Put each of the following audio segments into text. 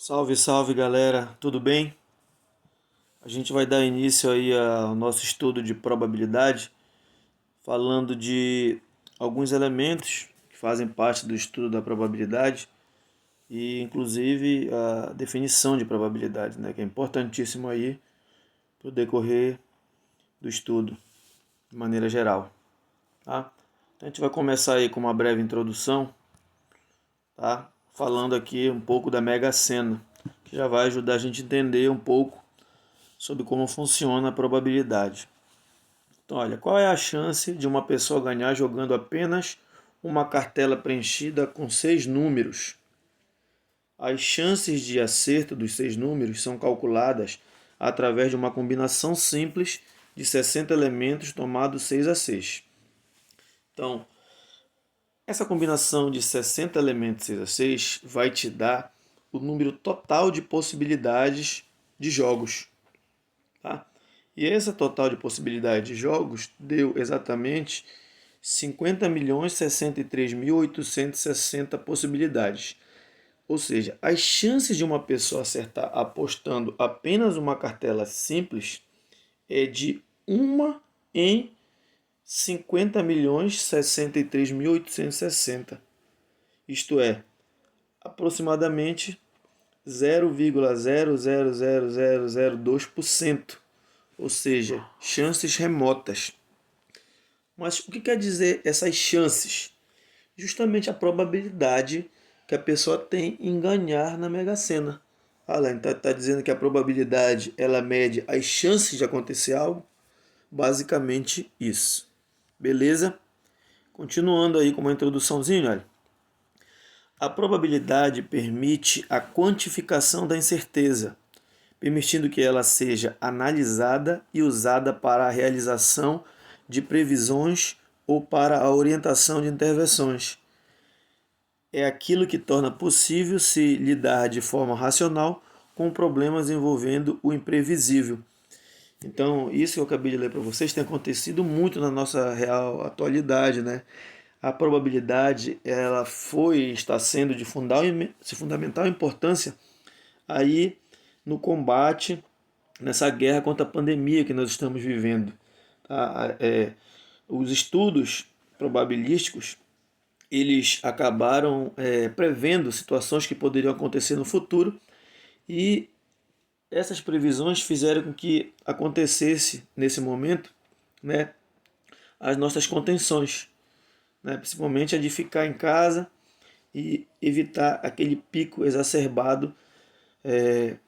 Salve, salve galera, tudo bem? A gente vai dar início aí ao nosso estudo de probabilidade, falando de alguns elementos que fazem parte do estudo da probabilidade e inclusive a definição de probabilidade, né, que é importantíssimo aí para o decorrer do estudo de maneira geral, tá? Então a gente vai começar aí com uma breve introdução, tá? Falando aqui um pouco da Mega Sena, que já vai ajudar a gente a entender um pouco sobre como funciona a probabilidade. Então, olha, qual é a chance de uma pessoa ganhar jogando apenas uma cartela preenchida com 6 números? As chances de acerto dos 6 números são calculadas através de uma combinação simples de 60 elementos tomados 6 a 6. Então, essa combinação de 60 elementos 6 a 6 vai te dar o número total de possibilidades de jogos. Tá? E essa total de possibilidade de jogos deu exatamente 50.063.860 possibilidades. Ou seja, as chances de uma pessoa acertar apostando apenas uma cartela simples é de 1 em 50.063.860. Isto é, aproximadamente 0,00002%, ou seja, chances remotas. Mas o que quer dizer essas chances? Justamente a probabilidade que a pessoa tem em ganhar na Mega Sena. Alan está dizendo que a probabilidade ela mede as chances de acontecer algo? Basicamente isso. Beleza? Continuando aí com uma introduçãozinha, olha. A probabilidade permite a quantificação da incerteza, permitindo que ela seja analisada e usada para a realização de previsões ou para a orientação de intervenções. É aquilo que torna possível se lidar de forma racional com problemas envolvendo o imprevisível. Então, isso que eu acabei de ler para vocês tem acontecido muito na nossa real atualidade, né? A probabilidade ela está sendo de fundamental importância aí no combate, nessa guerra contra a pandemia que nós estamos vivendo. Tá? Os estudos probabilísticos eles acabaram prevendo situações que poderiam acontecer no futuro e essas previsões fizeram com que acontecesse nesse momento, né, as nossas contenções, né, principalmente a de ficar em casa e evitar aquele pico exacerbado,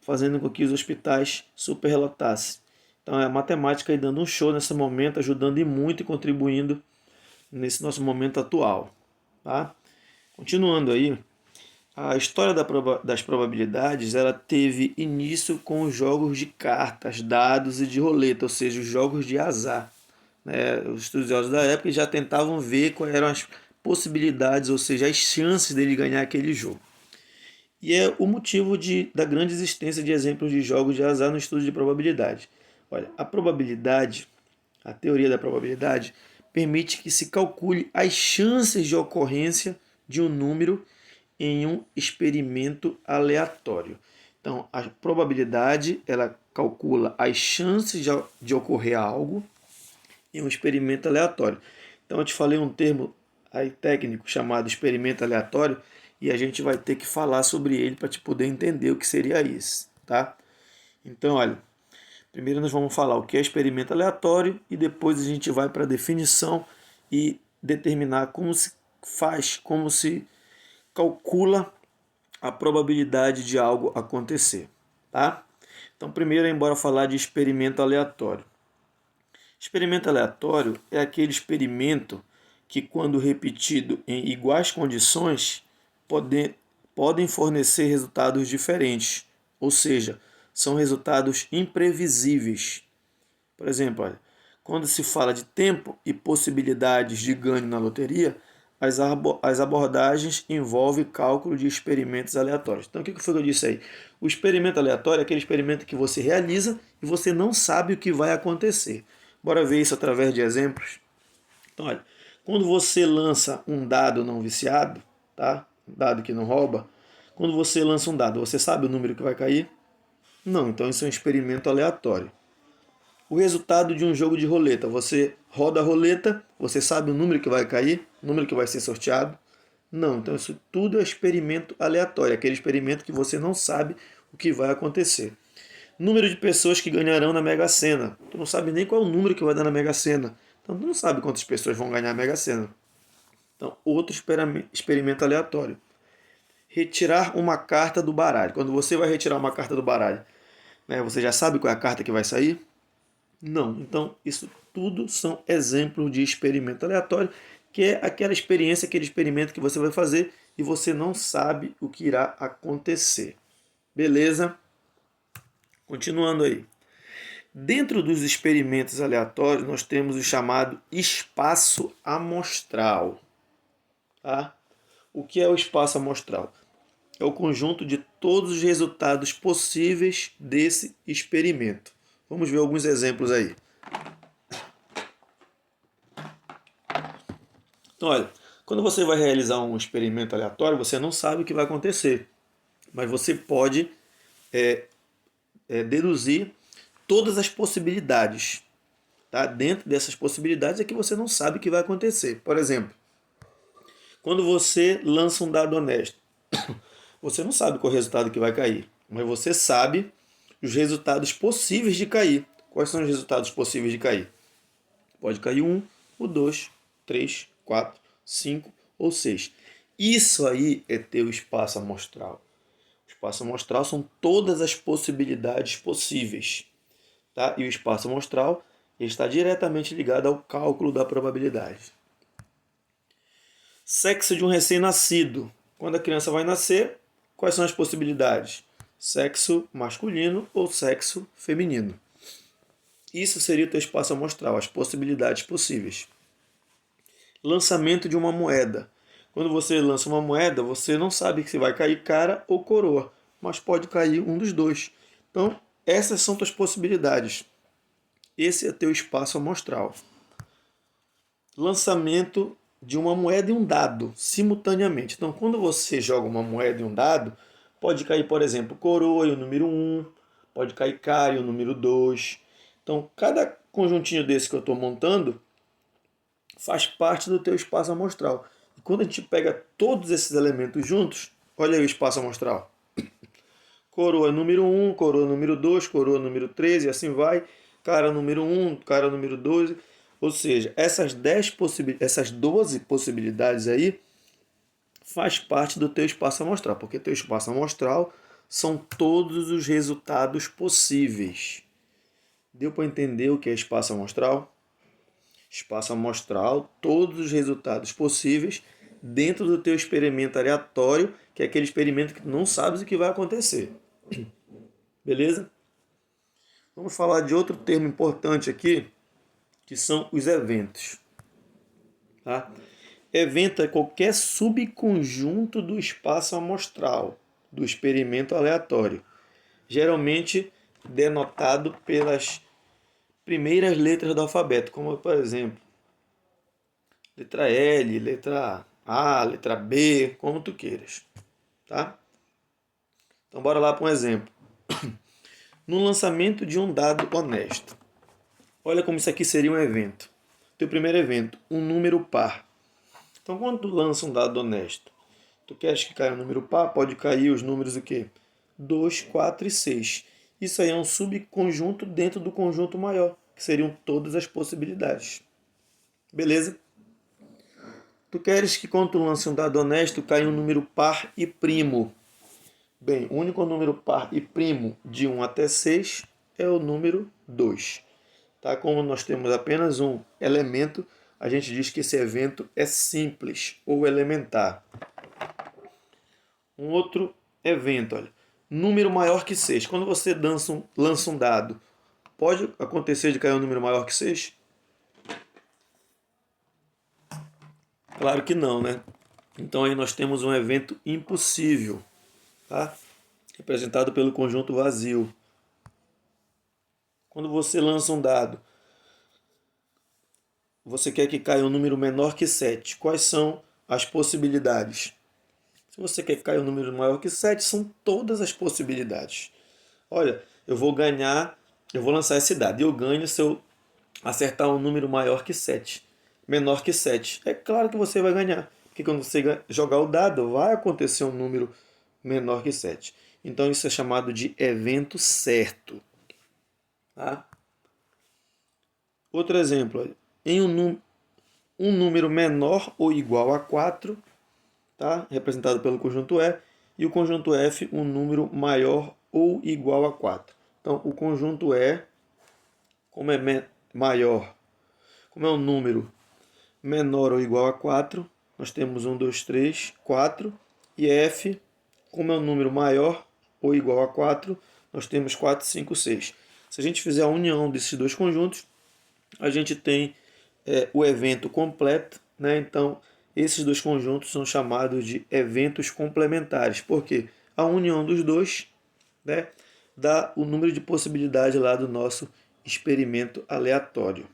fazendo com que os hospitais superlotassem. Então é a matemática aí dando um show nesse momento, ajudando e muito e contribuindo nesse nosso momento atual. Tá? Continuando aí, a história das probabilidades ela teve início com os jogos de cartas, dados e de roleta, ou seja, os jogos de azar. Né? Os estudiosos da época já tentavam ver quais eram as possibilidades, ou seja, as chances dele ganhar aquele jogo. E é o motivo da grande existência de exemplos de jogos de azar no estudo de probabilidade. Olha, a probabilidade, a teoria da probabilidade, permite que se calcule as chances de ocorrência de um número em um experimento aleatório. Então, a probabilidade ela calcula as chances de ocorrer algo em um experimento aleatório. Então, eu te falei um termo aí técnico chamado experimento aleatório e a gente vai ter que falar sobre ele para te poder entender o que seria isso, tá? Então, olha, primeiro nós vamos falar o que é experimento aleatório e depois a gente vai para a definição e determinar como se faz, como se calcula a probabilidade de algo acontecer, tá? Então, primeiro, embora falar de experimento aleatório. Experimento aleatório é aquele experimento que, quando repetido em iguais condições, podem fornecer resultados diferentes, ou seja, são resultados imprevisíveis. Por exemplo, olha, quando se fala de tempo e possibilidades de ganho na loteria, as abordagens envolvem cálculo de experimentos aleatórios. Então, o que foi que eu disse aí? O experimento aleatório é aquele experimento que você realiza e você não sabe o que vai acontecer. Bora ver isso através de exemplos? Então, olha, quando você lança um dado não viciado, tá? Um dado que não rouba, Quando você lança um dado, você sabe o número que vai cair? Não, então isso é um experimento aleatório. O resultado de um jogo de roleta, você roda a roleta, você sabe o número que vai cair, o número que vai ser sorteado? Não, então isso tudo é experimento aleatório, aquele experimento que você não sabe o que vai acontecer. Número de pessoas que ganharão na Mega Sena. Tu não sabe nem qual é o número que vai dar na Mega Sena. Então tu não sabe quantas pessoas vão ganhar a Mega Sena. Então, outro experimento aleatório. Retirar uma carta do baralho. Quando você vai retirar uma carta do baralho, né, você já sabe qual é a carta que vai sair? Não. Então, isso tudo são exemplos de experimento aleatório, que é aquela experiência, aquele experimento que você vai fazer e você não sabe o que irá acontecer. Beleza? Continuando aí. Dentro dos experimentos aleatórios, nós temos o chamado espaço amostral. Tá? O que é o espaço amostral? É o conjunto de todos os resultados possíveis desse experimento. Vamos ver alguns exemplos aí. Então, olha, quando você vai realizar um experimento aleatório, você não sabe o que vai acontecer, mas você pode deduzir todas as possibilidades. Tá? Dentro dessas possibilidades é que você não sabe o que vai acontecer. Por exemplo, quando você lança um dado honesto, você não sabe qual é o resultado que vai cair, mas você sabe os resultados possíveis de cair. Quais são os resultados possíveis de cair? Pode cair um, o 2, 3, 4, 5 ou 6. Isso aí é ter o espaço amostral. O espaço amostral são todas as possibilidades possíveis. Tá? E o espaço amostral está diretamente ligado ao cálculo da probabilidade. Sexo de um recém-nascido. Quando a criança vai nascer, quais são as possibilidades? Sexo masculino ou sexo feminino. Isso seria o teu espaço amostral, as possibilidades possíveis. Lançamento de uma moeda. Quando você lança uma moeda, você não sabe se vai cair cara ou coroa, mas pode cair um dos dois. Então, essas são tuas possibilidades. Esse é teu espaço amostral. Lançamento de uma moeda e um dado simultaneamente. Então, quando você joga uma moeda e um dado, pode cair, por exemplo, coroa e o número 1, pode cair cara e o número 2. Então, cada conjuntinho desse que eu estou montando faz parte do teu espaço amostral. E quando a gente pega todos esses elementos juntos, olha aí o espaço amostral. Coroa número 1, coroa número 2, coroa número 13 e assim vai. Cara número 1, cara número 12. Ou seja, essas 12 possibilidades aí faz parte do teu espaço amostral, porque teu espaço amostral são todos os resultados possíveis. Deu para entender o que é espaço amostral? Espaço amostral, todos os resultados possíveis dentro do teu experimento aleatório, que é aquele experimento que tu não sabes o que vai acontecer. Beleza? Vamos falar de outro termo importante aqui, que são os eventos. Tá? Evento é qualquer subconjunto do espaço amostral, do experimento aleatório, geralmente denotado pelas primeiras letras do alfabeto, como por exemplo, letra L, letra A, letra B, como tu queiras. Tá? Então bora lá para um exemplo. No lançamento de um dado honesto. Olha como isso aqui seria um evento. Teu primeiro evento, um número par. Então quando tu lança um dado honesto, tu queres que caia um número par, pode cair os números o quê? 2, 4 e 6. Isso aí é um subconjunto dentro do conjunto maior, que seriam todas as possibilidades. Beleza? Tu queres que quando tu lance um dado honesto, caia um número par e primo. Bem, o único número par e primo de 1 até 6 é o número 2. Tá? Como nós temos apenas um elemento, a gente diz que esse evento é simples ou elementar. Um outro evento, olha, número maior que 6. Quando você lança um dado, pode acontecer de cair um número maior que 6? Claro que não, né? Então aí nós temos um evento impossível, tá? Representado pelo conjunto vazio. Quando você lança um dado, você quer que caia um número menor que 7. Quais são as possibilidades? Se você quer que caia um número maior que 7, são todas as possibilidades. Olha, eu vou lançar esse dado e eu ganho se eu acertar um número maior que 7, menor que 7. É claro que você vai ganhar, porque quando você jogar o dado, vai acontecer um número menor que 7. Então isso é chamado de evento certo. Tá? Outro exemplo, em um número menor ou igual a 4, tá? Representado pelo conjunto E, e o conjunto F, um número maior ou igual a 4. Então, o conjunto E, como é maior, como é um número menor ou igual a 4, nós temos 1, 2, 3, 4. E F, como é um número maior ou igual a 4, nós temos 4, 5, 6. Se a gente fizer a união desses dois conjuntos, a gente tem o evento completo, né? Então, esses dois conjuntos são chamados de eventos complementares, porque a união dos dois, né, dá o número de possibilidades lá do nosso experimento aleatório.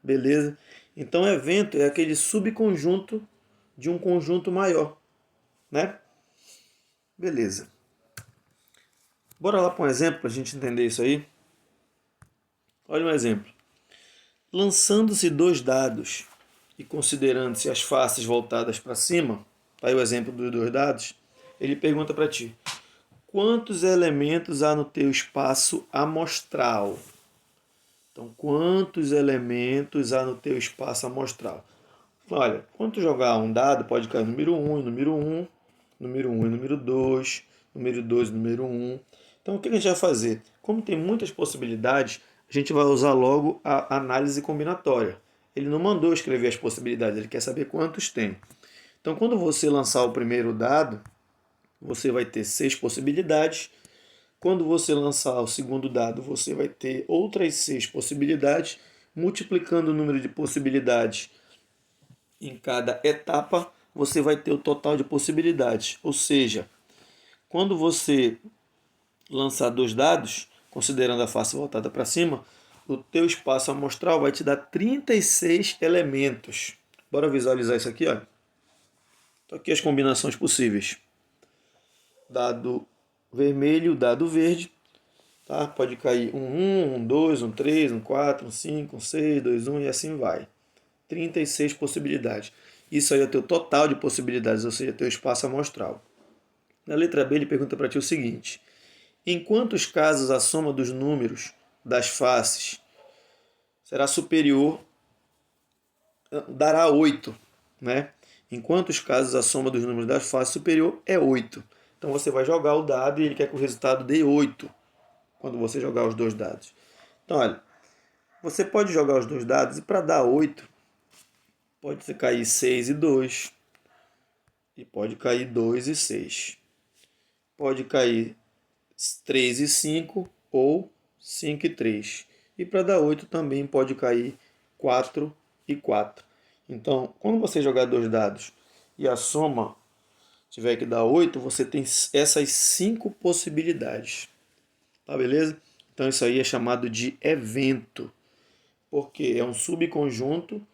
Beleza? Então, evento é aquele subconjunto de um conjunto maior, né? Beleza. Bora lá para um exemplo para a gente entender isso aí. Olha um exemplo. Lançando-se dois dados e considerando-se as faces voltadas para cima, tá aí o exemplo dos dois dados, ele pergunta para ti: quantos elementos há no teu espaço amostral? Então, quantos elementos há no teu espaço amostral? Olha, quando tu jogar um dado, pode cair número 1 e número 1, número 1 e número 2, número 2 e número 1. Então, o que a gente vai fazer? Como tem muitas possibilidades, a gente vai usar logo a análise combinatória. Ele não mandou escrever as possibilidades, ele quer saber quantos tem. Então, quando você lançar o primeiro dado, você vai ter 6 possibilidades. Quando você lançar o segundo dado, você vai ter outras 6 possibilidades. Multiplicando o número de possibilidades em cada etapa, você vai ter o total de possibilidades. Ou seja, quando você lançar dois dados, considerando a face voltada para cima, o teu espaço amostral vai te dar 36 elementos. Bora visualizar isso aqui, ó. Então aqui as combinações possíveis. Dado vermelho, dado verde, tá? Pode cair um 1, um 2, um 3, um 4, um 5, um 6, 2, 1 e assim vai. 36 possibilidades. Isso aí é o teu total de possibilidades, ou seja, teu espaço amostral. Na letra B ele pergunta para ti o seguinte: em quantos casos a soma dos números das faces será superior, dará 8, né? Em quantos casos a soma dos números das faces superior é 8. Então você vai jogar o dado e ele quer que o resultado dê 8 quando você jogar os dois dados. Então, olha, você pode jogar os dois dados e para dar 8, pode ser cair 6 e 2, e pode cair 2 e 6. Pode cair 3 e 5 ou 5 e 3. E para dar 8 também pode cair 4 e 4. Então, quando você jogar dois dados e a soma tiver que dar 8, você tem essas 5 possibilidades. Tá, beleza? Então isso aí é chamado de evento, porque é um subconjunto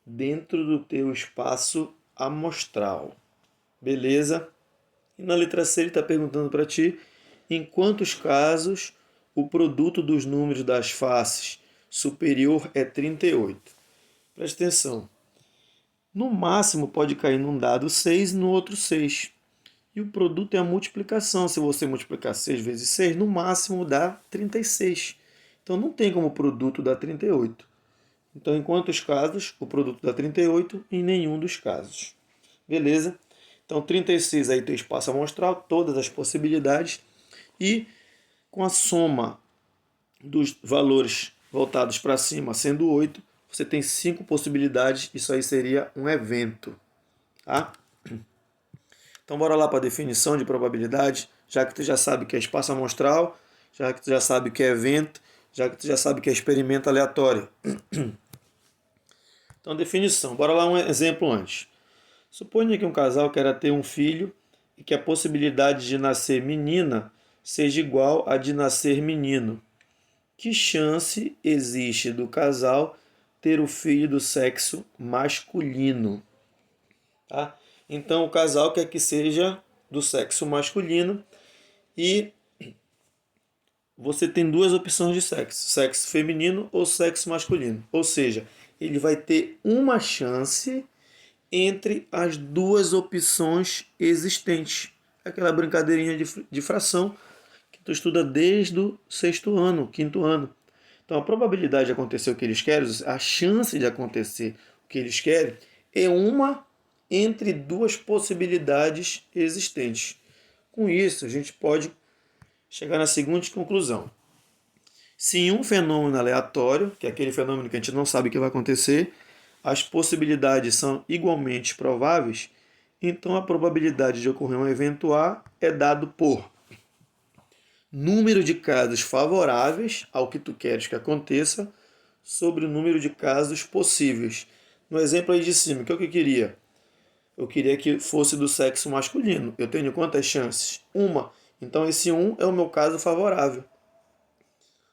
dentro do teu espaço amostral. Beleza? E na letra C ele está perguntando para ti em quantos casos o produto dos números das faces superior é 38. Presta atenção. No máximo pode cair num dado 6 e no outro 6. E o produto é a multiplicação. Se você multiplicar 6 vezes 6, no máximo dá 36. Então não tem como o produto dar 38. Então, em quantos casos o produto dá 38? Em nenhum dos casos. Beleza? Então, 36 aí tem espaço amostral, todas as possibilidades. E com a soma dos valores voltados para cima, sendo 8, você tem 5 possibilidades. Isso aí seria um evento. Tá? Então, bora lá para a definição de probabilidade. Já que tu já sabe que é espaço amostral, já que tu já sabe que é evento, já que tu já sabe que é experimento aleatório. Então, definição. Bora lá um exemplo antes. Suponha que um casal queira ter um filho e que a possibilidade de nascer menina seja igual à de nascer menino. Que chance existe do casal ter o filho do sexo masculino? Tá? Então o casal quer que seja do sexo masculino e você tem duas opções de sexo, sexo feminino ou sexo masculino. Ou seja, ele vai ter uma chance entre as duas opções existentes. Aquela brincadeirinha de fração que tu estuda desde o sexto ano, quinto ano. Então a probabilidade de acontecer o que eles querem, a chance de acontecer o que eles querem, é uma entre duas possibilidades existentes. Com isso, a gente pode chegar na seguinte conclusão. Se em um fenômeno aleatório, que é aquele fenômeno que a gente não sabe o que vai acontecer, as possibilidades são igualmente prováveis, então a probabilidade de ocorrer um evento A é dado por número de casos favoráveis ao que tu queres que aconteça sobre o número de casos possíveis. No exemplo aí de cima, o que eu queria? Eu queria que fosse do sexo masculino. Eu tenho quantas chances? Uma. Então esse é o meu caso favorável.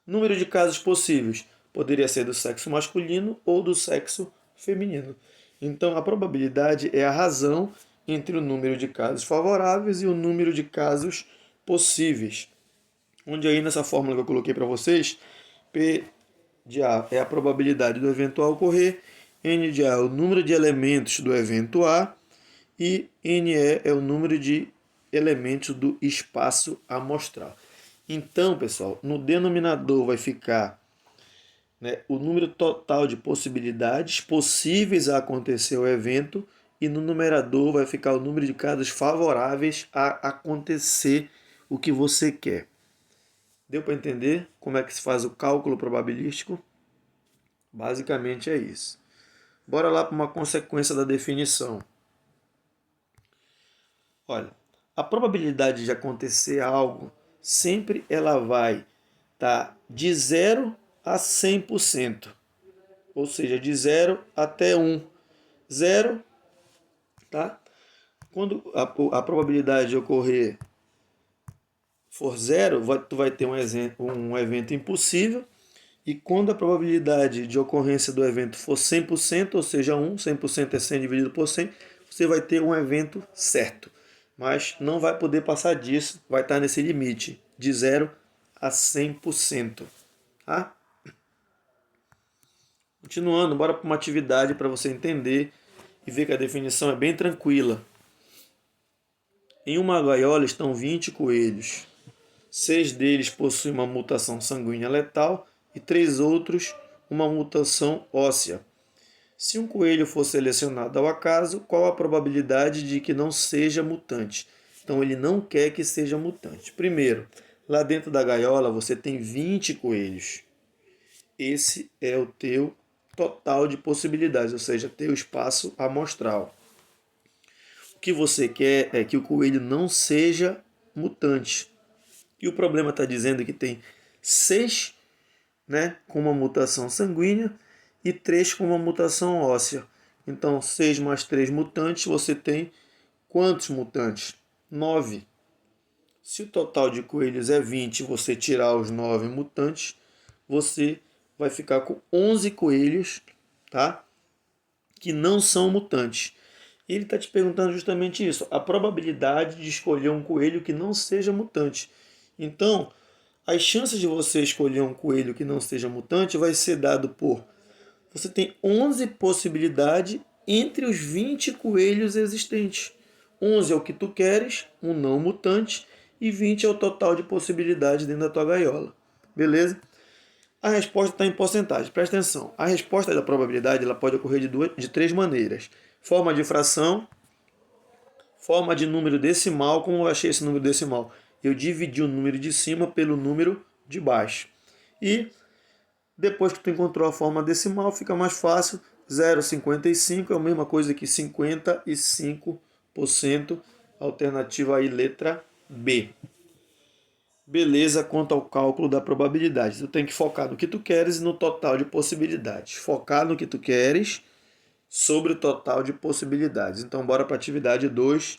Número de casos possíveis poderia ser do sexo masculino ou do sexo feminino. Então a probabilidade é a razão entre o número de casos favoráveis e o número de casos possíveis. Onde aí nessa fórmula que eu coloquei para vocês, P de A é a probabilidade do evento A ocorrer, N de A é o número de elementos do evento A e NE é o número de elementos do espaço amostral. Então, pessoal, no denominador vai ficar, né, o número total de possibilidades possíveis a acontecer o evento e no numerador vai ficar o número de casos favoráveis a acontecer o que você quer. Deu para entender como é que se faz o cálculo probabilístico? Basicamente é isso. Bora lá para uma consequência da definição. Olha, a probabilidade de acontecer algo sempre ela vai estar de 0 a 100%. Ou seja, de 0 até 1. 0, tá? Quando a probabilidade de ocorrer for 0, tu vai ter um evento impossível. E quando a probabilidade de ocorrência do evento for 100%, ou seja, 100% é 100 dividido por 100, você vai ter um evento certo. Mas não vai poder passar disso, vai estar nesse limite, de 0 a 100%. Tá? Continuando, bora para uma atividade para você entender e ver que a definição é bem tranquila. Em uma gaiola estão 20 coelhos. 6 deles possuem uma mutação sanguínea letal e 3 outros uma mutação óssea. Se um coelho for selecionado ao acaso, qual a probabilidade de que não seja mutante? Então ele não quer que seja mutante. Primeiro, lá dentro da gaiola você tem 20 coelhos. Esse é o teu total de possibilidades, ou seja, teu espaço amostral. O que você quer é que o coelho não seja mutante. E o problema está dizendo que tem 6, né, com uma mutação sanguínea e 3 com uma mutação óssea. Então, 6 mais 3 mutantes, você tem quantos mutantes? 9. Se o total de coelhos é 20 e você tirar os 9 mutantes, você vai ficar com 11 coelhos, tá? Que não são mutantes. E ele está te perguntando justamente isso, a probabilidade de escolher um coelho que não seja mutante. Então, as chances de você escolher um coelho que não seja mutante vai ser dado por... Você tem 11 possibilidades entre os 20 coelhos existentes. 11 é o que tu queres, um não mutante, e 20 é o total de possibilidades dentro da tua gaiola. Beleza? A resposta está em porcentagem. Presta atenção. A resposta da probabilidade ela pode ocorrer de 3 maneiras. Forma de fração, forma de número decimal. Como eu achei esse número decimal? Eu dividi o número de cima pelo número de baixo. E depois que tu encontrou a forma decimal, fica mais fácil. 0,55 é a mesma coisa que 55%. Alternativa aí, letra B. Beleza, quanto ao cálculo da probabilidade. Tu tem que focar no que tu queres e no total de possibilidades. Focar no que tu queres sobre o total de possibilidades. Então, bora para a atividade 2,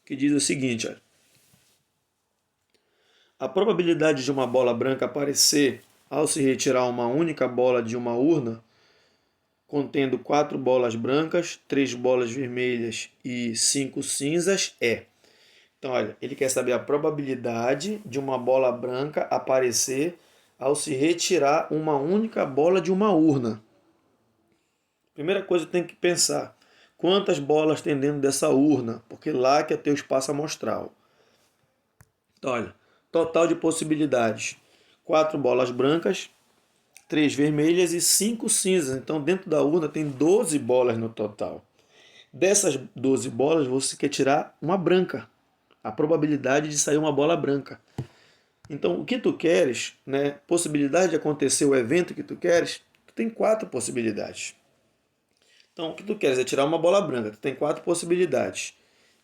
que diz o seguinte. Olha. A probabilidade de uma bola branca aparecer ao se retirar uma única bola de uma urna, contendo 4 bolas brancas, 3 bolas vermelhas e 5 cinzas, é Então, olha, ele quer saber a probabilidade de uma bola branca aparecer ao se retirar uma única bola de uma urna. Primeira coisa que tem que pensar, quantas bolas tem dentro dessa urna? Porque lá que é teu espaço amostral. Então, olha, total de possibilidades. 4 bolas brancas, 3 vermelhas e 5 cinzas. Então, dentro da urna tem 12 bolas no total. Dessas 12 bolas, você quer tirar uma branca. A probabilidade de sair uma bola branca. Então, o que tu queres, né? Possibilidade de acontecer o evento que tu queres, tu tem 4 possibilidades. Então, o que tu queres é tirar uma bola branca, tu tem 4 possibilidades.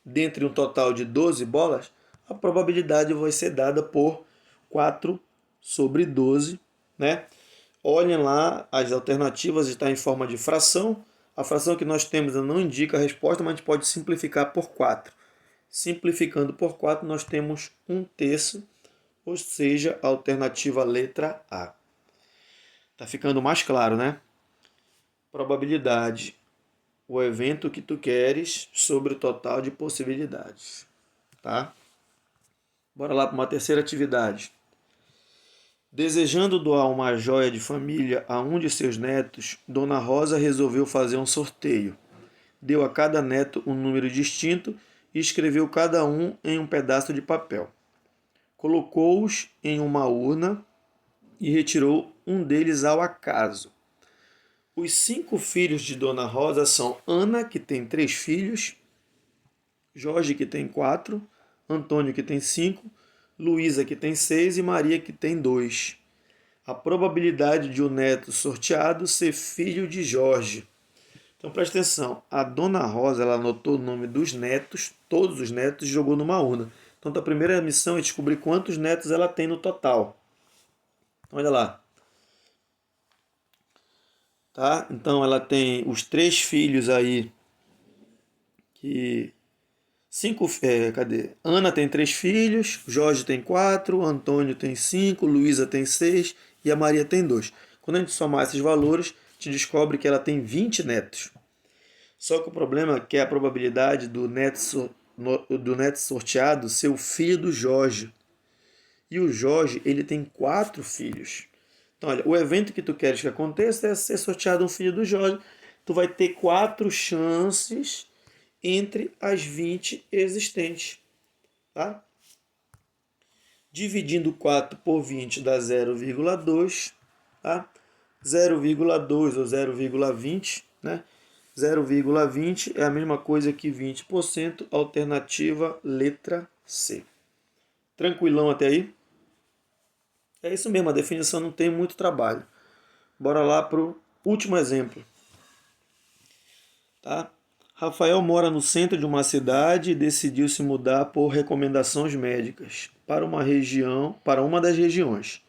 Dentre um total de 12 bolas, a probabilidade vai ser dada por 4 sobre 12, né? Olhem lá, as alternativas estão em forma de fração. A fração que nós temos não indica a resposta, mas a gente pode simplificar por 4. Simplificando por 4, nós temos 1/3, ou seja, a alternativa letra A. Tá ficando mais claro, né? Probabilidade, o evento que tu queres sobre o total de possibilidades, tá? Bora lá para uma terceira atividade. Desejando doar uma joia de família a um de seus netos, Dona Rosa resolveu fazer um sorteio. Deu a cada neto um número distinto e escreveu cada um em um pedaço de papel. Colocou-os em uma urna e retirou um deles ao acaso. Os 5 filhos de Dona Rosa são Ana, que tem 3 filhos, Jorge, que tem 4, Antônio, que tem 5, Luísa, que tem 6 e Maria, que tem 2. A probabilidade de o neto sorteado ser filho de Jorge. Então presta atenção, a Dona Rosa ela anotou o nome dos netos, todos os netos, e jogou numa urna. Então a primeira missão é descobrir quantos netos ela tem no total. Então, olha lá. Tá? Então ela tem os 3 filhos aí que cadê? Ana tem 3 filhos, Jorge tem 4, Antônio tem 5, Luísa tem 6 e a Maria tem 2. Quando a gente somar esses valores, a gente descobre que ela tem 20 netos. Só que o problema é que a probabilidade do neto sorteado ser o filho do Jorge. E o Jorge, ele tem 4 filhos. Então, olha, o evento que tu queres que aconteça é ser sorteado um filho do Jorge. Tu vai ter 4 chances entre as 20 existentes. Tá? Dividindo 4 por 20 dá 0,2. Tá? 0,2 ou 0,20, né? 0,20 é a mesma coisa que 20%, alternativa letra C. Tranquilão até aí? É isso mesmo, a definição não tem muito trabalho. Bora lá para o último exemplo. Tá? Rafael mora no centro de uma cidade e decidiu se mudar por recomendações médicas para uma das regiões.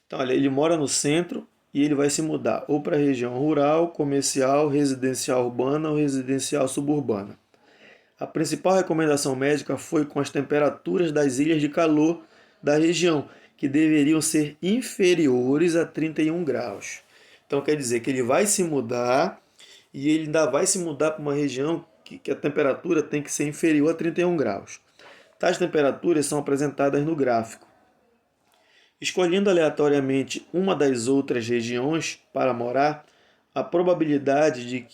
Então, olha, ele mora no centro e ele vai se mudar ou para a região rural, comercial, residencial urbana ou residencial suburbana. A principal recomendação médica foi com as temperaturas das ilhas de calor da região, que deveriam ser inferiores a 31 graus. Então quer dizer que ele vai se mudar e ele ainda vai se mudar para uma região que a temperatura tem que ser inferior a 31 graus. Tais temperaturas são apresentadas no gráfico. Escolhendo aleatoriamente uma das outras regiões para morar, a probabilidade de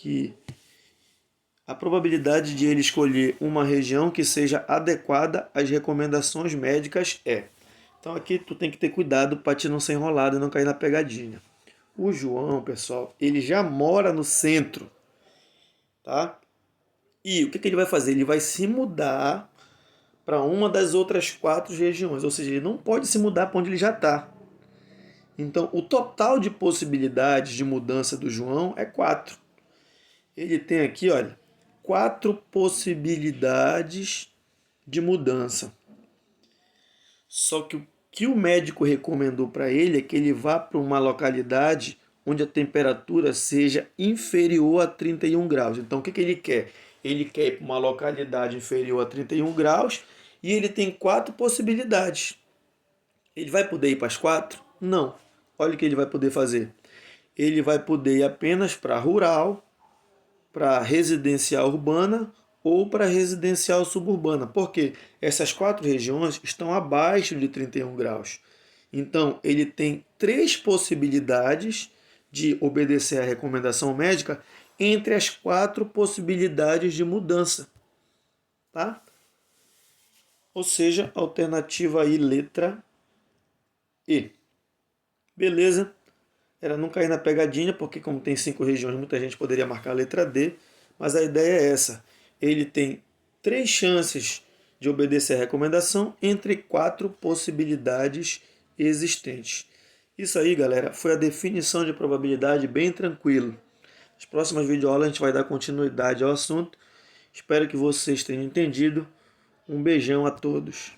ele escolher uma região que seja adequada às recomendações médicas é. Então aqui tu tem que ter cuidado para te não ser enrolado e não cair na pegadinha. O João, pessoal, ele já mora no centro, tá? E o que ele vai fazer? Ele vai se mudar para uma das outras 4 regiões, ou seja, ele não pode se mudar para onde ele já está. Então, o total de possibilidades de mudança do João é 4. Ele tem aqui, olha, 4 possibilidades de mudança. Só que o que o médico recomendou para ele é que ele vá para uma localidade onde a temperatura seja inferior a 31 graus. Então, o que ele quer? Ele quer ir para uma localidade inferior a 31 graus e ele tem 4 possibilidades. Ele vai poder ir para as 4? Não. Olha o que ele vai poder fazer. Ele vai poder ir apenas para rural, para residencial urbana ou para residencial suburbana, porque essas 4 regiões estão abaixo de 31 graus. Então, ele tem 3 possibilidades de obedecer à recomendação médica entre as 4 possibilidades de mudança, tá? Ou seja, alternativa aí, letra E. Beleza? Era não cair na pegadinha, porque como tem 5 regiões, muita gente poderia marcar a letra D, mas a ideia é essa. Ele tem 3 chances de obedecer a recomendação entre 4 possibilidades existentes. Isso aí, galera, foi a definição de probabilidade bem tranquilo. Nas próximas videoaulas a gente vai dar continuidade ao assunto. Espero que vocês tenham entendido. Um beijão a todos.